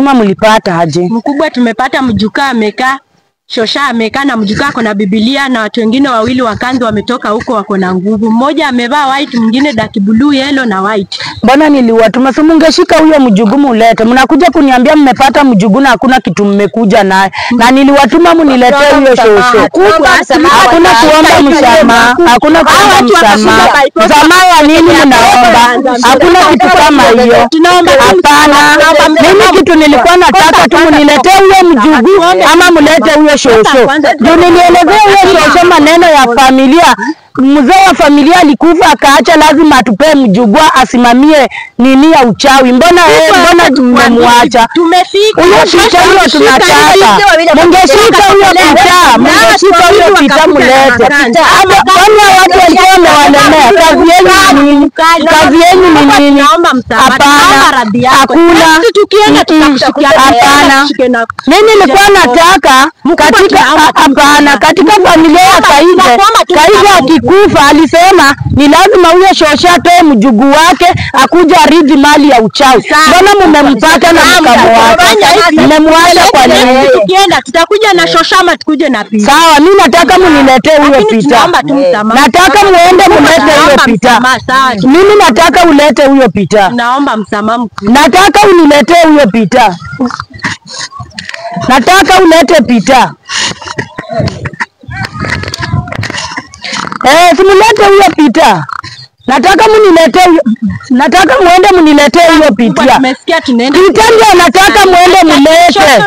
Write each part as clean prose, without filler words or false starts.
niliwatuma mlipata aje? Mkubwa tumepata mjukaa amekaa, shosha amekaa na mjukaa kuna Biblia na watu wengine wawili wakanzi wametoka huko wako na nguvu. Mmoja amevaa white, mwingine dark blue, yellow na white. Mbona niliwatuma? Si mungeshika huyo mjugumu ulete. Mnakuja kuniambia mmepata mjugu na hakuna kitu mmekuja naye. Na niliwatuma mniletee huyo shosho. Hakuna kuomba msamaha. Hakuna kuomba msamaha. Msamaha wa nini mnaomba? Hakuna kitu kama hiyo. Hapana. Mimi kitu nilikuwa nataka tu mniletee huyo mjugu ama mlete huyo shosho. Ndio nilielezea huyo shosho maneno ya familia. Mzee wa familia alikufa akaacha lazima atupe mjugwa asimamie nini ya uchawi. Mbona mmemwacha? Tumefika. Huyo picha huyo tunataka. Mungeshika huyo picha, mungeshika huyo picha mlete. Kwani watu walikuwa wamewalemea? Kazi yenu ni nini? Kazi yenu ni nini? Hapana. Hakuna. Tukienda tutakushikia. Hapana. Mimi nilikuwa nataka katika familia ya Kaige akikufa alisema ni lazima huyo shosha atoe mjugu wake akuja aridhi mali ya uchawi. Mbona mmempata na mkamwacha? Mmemwacha kwa nini? Tukienda tutakuja na shosha ama tukuje na pita. Sawa, mimi nataka mniletee huyo pita. Nataka muende mlete huyo pita. Mimi nataka ulete huyo pita. Naomba msamaha mkuu. Nataka uniletee huyo pita. Nataka ulete pita. Simulete huyo pita. Nataka muende mniletee hiyo pitia. Tumesikia tunaenda. Pita ndio nataka muende mlete.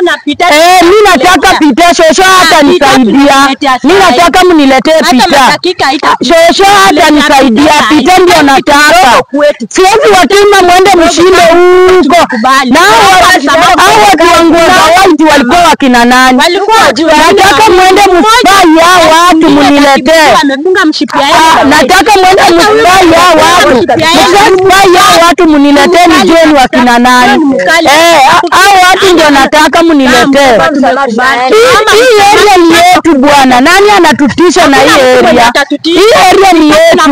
Mimi nataka pita shosho hata nisaidia. Mimi nataka mniletee pita. Shosho hata nisaidia. Pita ndio nataka. Siwezi watuma muende mshinde huko. Na hao watu wangu wa walikuwa wakina nani? Nataka muende mspai hao watu mniletee. Wamefunga mshipi yao. Nataka muende mspai hao watu. Mspai watu mniletee nijeni wakina nani. Hao watu ndio nataka mniletee. Hii area ni yetu bwana. Nani anatutisha na hii area? Hii area ni yetu.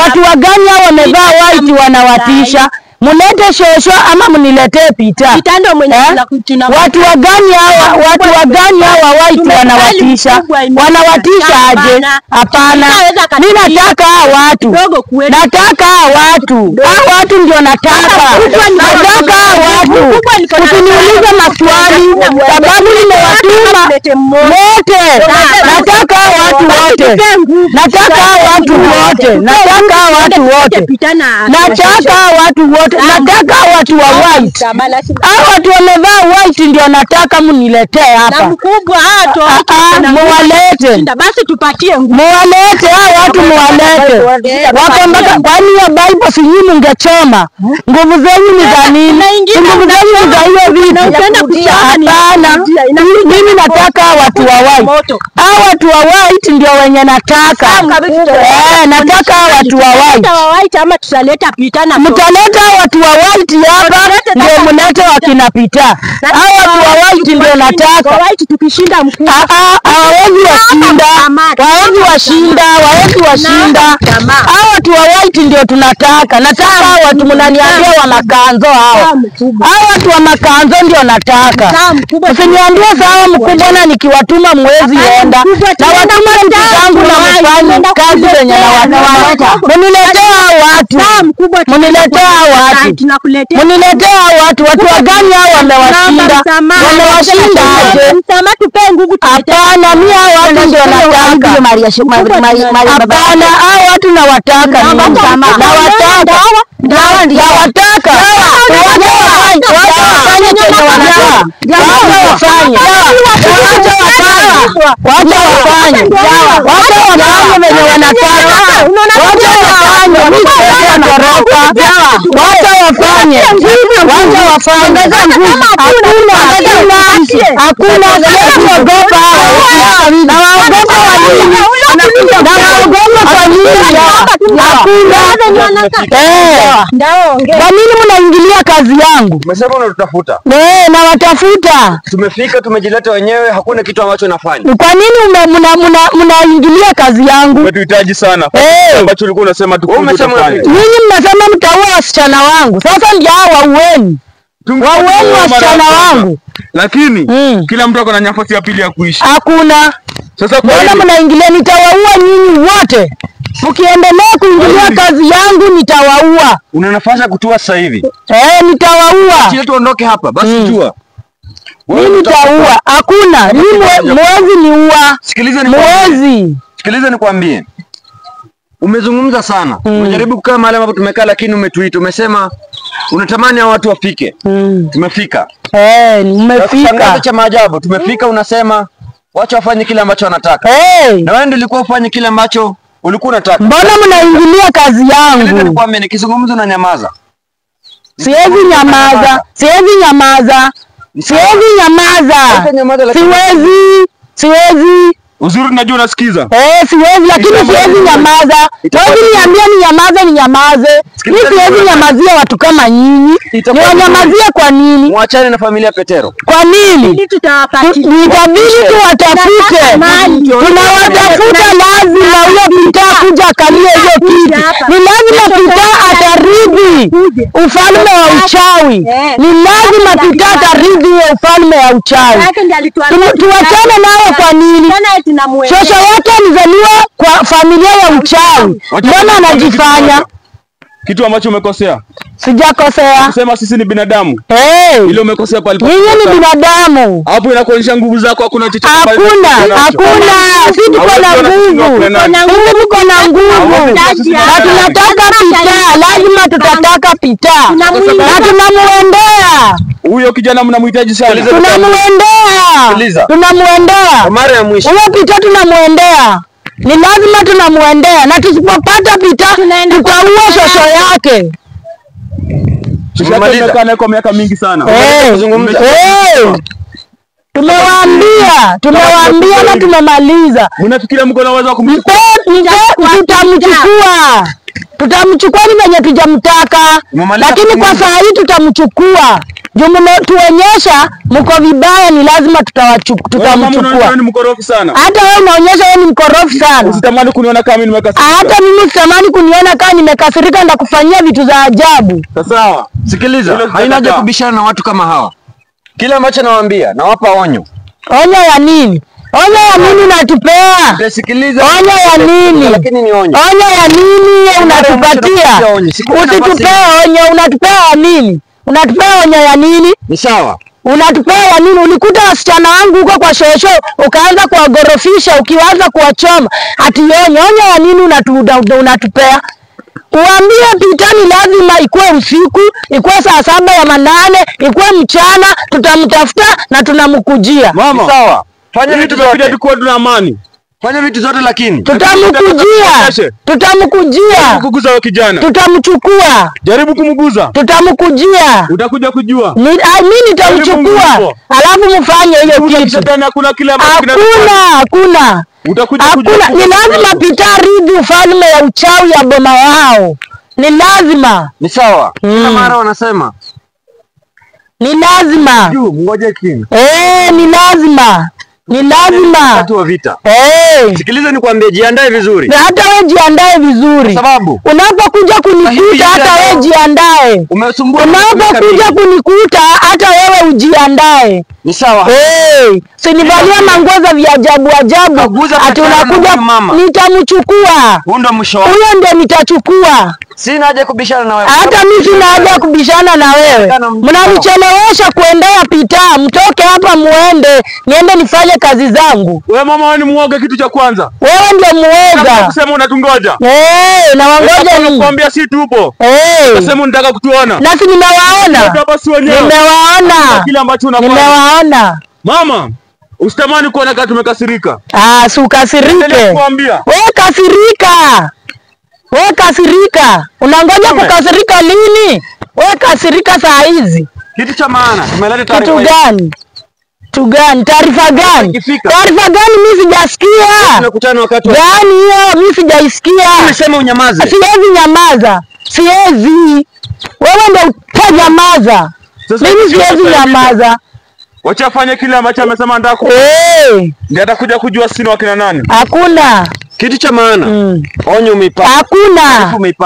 Watu wagani hao wamevaa white wanawatisha? Mulete shosho ama mniletee pita. Watu wagani hawa white wanawatisha? Wanawatisha aje? Hapana. Mimi nataka hawa watu. Nataka hawa watu. Hawa watu ndio nataka. Nataka hawa watu. Usiniulize maswali sababu nimewatuma. Wote. Nataka hawa watu wote. Nataka hawa watu wote. Nataka hawa watu wote. Nataka hawa watu wote. Nataka watu wa white. Hao watu wamevaa white ndio nataka mniletee hapa. Na mkubwa muwalete. Basi tupatie nguvu. Muwalete hao watu muwalete. Wako mpaka kwani hiyo Bible si nyinyi mngechoma. Nguvu zenu ni za nini? Nguvu zenu ni za hiyo vitu. Hapana. Mimi nataka watu wa white. Hao watu wa white ndio wenye nataka. Nataka watu wa white. Ama tutaleta pitana. Mtaleta watu wa white hapa ndio mlete wakina pita. Hao watu wa white ndio nataka. White tukishinda mkuu. Hawezi washinda. Hao watu wa white ndio tunataka. Nataka hao watu mnaniambia wa makanzo hao. Hao watu wa makanzo ndio nataka. Usiniambie sawa mkubwa na nikiwatuma mwezi enda. Na watuma mtu zangu na mfanye kazi zenye na wanawake. Mniletea hao watu. Mniletea hao watu. Mniletea hao watu. Watu wagani hao wamewashinda? Wamewashinda aje? Msamaha tupe nguvu. Hapana, mimi hao watu ndio nataka. Hapana, hao watu nawataka. Nawataka. Wafanye chenye wanataka. Wafanye venye wanataka. Hakuna kuogopa. Nawaogopa walimu. Nawaogopa kwa nini? Kwa nini mnaingilia kazi yangu? Umesema unatutafuta. Nawatafuta. Tumefika, tumejileta wenyewe, hakuna kitu ambacho nafanya. Kwa nini mnaingilia kazi yangu? Umetuhitaji sana. Ambacho ulikuwa unasema tukuje tufanye. Nyinyi mnasema mtaua wasichana wangu. Sasa ndio hao waueni. Waweni wasichana wangu. Lakini kila mtu akona nafasi ya pili ya kuishi. Hakuna. Sasa kwa nini mnaingilia? Nitawaua nyinyi wote. Mkiendelea kuingilia kazi yangu nitawaua. Una nafasi ya kutua sasa hivi. Nitawaua. Acha tuondoke hapa. Basi tua. Mimi nitaua. Hakuna. Mwezi niua. Sikiliza nikwambie. Umezungumza sana. Unajaribu kukaa mahali ambapo tumekaa lakini umetuita. Umesema unatamani hao watu wafike. Tumefika. Nimefika. Cha maajabu. Tumefika unasema wacha wafanye kile ambacho wanataka. Na wewe ndio ulikuwa ufanye kile ambacho ulikuwa unataka. Mbona mnaingilia kazi yangu? Nikwambie nikizungumza unanyamaza. Siwezi nyamaza. Siwezi. Uzuri najua unasikiza. Siwezi lakini siwezi nyamaza. Wewe niambia ninyamaze. Mimi siwezi nyamazia watu kama nyinyi. Niwanyamazie kwa nini? Muachane na familia Petero. Kwa nini? Itabidi tuwatafute. Tunawatafuta lazima huyo Peter kuja kalie hiyo kiti. Ni lazima Peter atarithi ufalme wa uchawi. Ni lazima Peter atarithi ufalme wa uchawi. Tuwachane nao kwa nini? Shosho yake alizaliwa kwa familia ya uchawi. Mbona anajifanya? Kitu ambacho umekosea. Sijakosea. Sema sisi ni binadamu. Ile umekosea pale. Nyinyi ni binadamu. Hapo inakuonyesha nguvu zako hakuna chochote. Hakuna. Sisi tuko na nguvu. Tuko na nguvu. Na tunataka Peter. Lazima tutataka Peter. Na tunamuendea. Huyo kijana mnamhitaji sana. Tunamuendea. Kwa mara ya mwisho. Huyo Peter tunamuendea. Ni lazima tunamuendea. Na tusipopata Peter tutaua shosho yake. Tumemaliza kwa miaka mingi sana. Tumewaambia na tumemaliza. Mnafikiria mko na uwezo wa kumchukua? Tutamchukua ni venye tujamtaka. Lakini kwa saa hii tutamchukua. Tuonyesha mko vibaya, ni lazima tutamchukua. Wewe ni mkorofi sana. Hata wewe unaonyesha wewe ni mkorofi sana. Usitamani kuniona kama mimi nimekasirika. Hata mimi sitamani kuniona kama nimekasirika na kufanyia vitu za ajabu. Sawa. Sikiliza. Haina haja kubishana na watu kama hawa. Kila ambacho nawaambia, nawapa onyo. Onyo ya nini? Onyo ya nini unatupea? Sikiliza. Onyo ya nini? Lakini ni onyo. Onyo ya nini unatupatia? Usitupea onyo, unatupea nini? Unatupea onyo ya nini? Ni sawa. Unatupea ya nini? Ulikuta wasichana wangu huko kwa shosho, ukaanza kuwagorofisha, ukianza kuwachoma. Ati onyo ya nini unatupea? Uambie Peter ni lazima ikuwe usiku, ikuwe saa 7 ya manane, ikuwe mchana, tutamtafuta na tunamkujia. Mama. Sawa. Fanya vitu vyote tukuwe tuna amani. Fanya vitu zote lakini tutamkujia. Kukuguza wa kijana. Tutamchukua. Jaribu kumguza. Tutamkujia. Utakuja kujua. Mimi nitamchukua. Alafu mfanye hiyo kitu. Hakuna kile ambacho hakuna. Utakuja kujua. Ni lazima Peter ridhi ufalme ya uchawi ya boma wao. Ni lazima. Ni sawa. Kila mara wanasema ni lazima. Ngoja kimi. Ni lazima. Watu wa vita. Sikiliza nikwambie, jiandae vizuri. Na hata wewe jiandae vizuri. Kwa sababu unapokuja kunikuta hata wewe jiandae. Unapokuja kunikuta hata wewe ujiandae. Ni sawa. Usinivalia manguo za ajabu. Ati unakuja nitamchukua. Huyo ndio nitachukua. Sina haja kubishana na wewe. Hata mimi sina haja kubishana na wewe. Mnanichelewesha kuendea Peter. Mtoke hapa muende. Niende nifanye kazi zangu. Wewe mama, wewe ni muoga kitu cha kwanza. Wewe ndio muoga. Unasema unatungoja. Na wangoja nini? Nakwambia si tupo. Unasema unataka kutuona. Na si nimewaona. Nimewaona. Kile ambacho unafanya. Nimewaona. Mama, usitamani kuona kama tumekasirika. Si ukasirike. Wewe kasirika. Unangoja kukasirika lini? Wewe kasirika saa hizi. Kitu cha maana, tumeleta taarifa. Kitu gani? Taarifa gani? Mimi sijasikia. Tunakutana wakati wa gani hiyo? Mimi sijaisikia. Umesema unyamaze. Siwezi nyamaza. Wewe ndio utanyamaza. Mimi siwezi nyamaza. Wacha afanye kile ambacho amesema ndako. Ndiye atakuja kujua sisi wakina nani. Hakuna. Kitu cha maana. Onyo umeipata.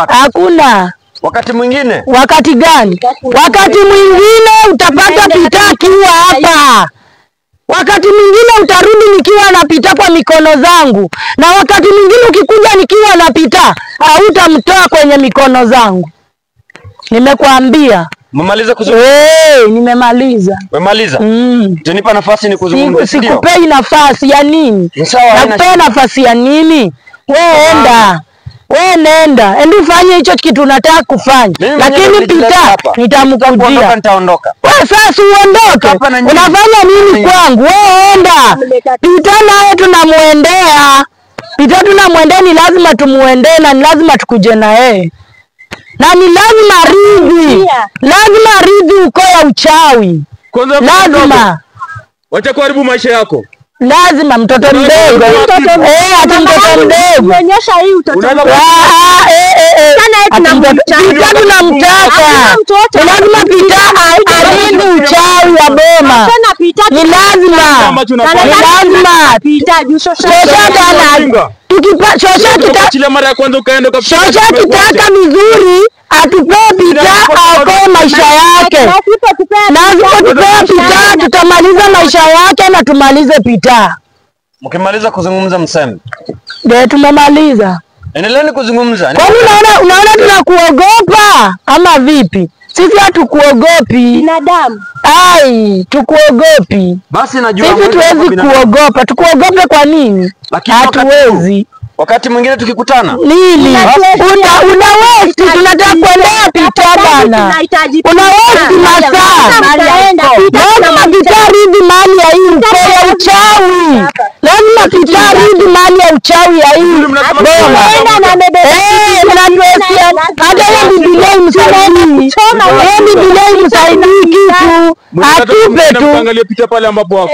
Hakuna. Wakati mwingine. Wakati gani? Wakati mwingine utapata Pita akiwa hapa. Wakati mwingine utarudi nikiwa napita kwa mikono zangu. Na wakati mwingine ukikuja nikiwa napita, hautamtoa kwenye mikono zangu. Nimekuambia. Umemaliza kuzungumza? Nimemaliza. Umemaliza? Tunipa nafasi nikuzungumzie. Sikupei nafasi ya nini? Nakupea nafasi ya nini? Wewe enda. Wewe nenda. Enda ufanye hicho kitu unataka kufanya. Lakini Pita nitamkujia. Nitaondoka. Wewe sasa uondoke. Unafanya nini kwangu? Wewe enda. Pita naye tunamuendea. Pita tunamuendea, ni lazima tumuendee na ni lazima tukuje na yeye. Na ni lazima ridhi. Lazima ridhi uko ya uchawi. Lazima. Wacha kuharibu maisha yako. Lazima mtoto mdogo. Ati mtoto mdogo. Umeonyesha hii utoto mdogo. Pita tunamtaka. Lazima Pita aridi uchawi wa boma. Ni lazima. Ni lazima. Pita juu Shosha. Shosha kitaka vizuri atupe Pita aokoe maisha yake. Lazima tupe Pita, tutamaliza maisha yake na tumalize Pita. Mkimaliza kuzungumza mseme. Tumemaliza. Endeleeni kuzungumza. Kwani unaona tunakuogopa ama vipi? Sisi hatukuogopi. Binadamu. Tukuogopi. Basi najua sisi tuwezi kuogopa. Tukuogope kwa nini? Hatuwezi. Wakati mwingine tukikutana. Nini? Unawezi tunataka kuendea Pita bana. Unawezi masaa. Lazima Pita ridhi mali ya hii uko ya uchawi. Lazima Pita ridhi mali ya uchawi ya hii boma. Hata hiyo Biblia imsaidii. Hiyo Biblia imsaidii kitu. Atupe tu. Angalia Pita pale ambapo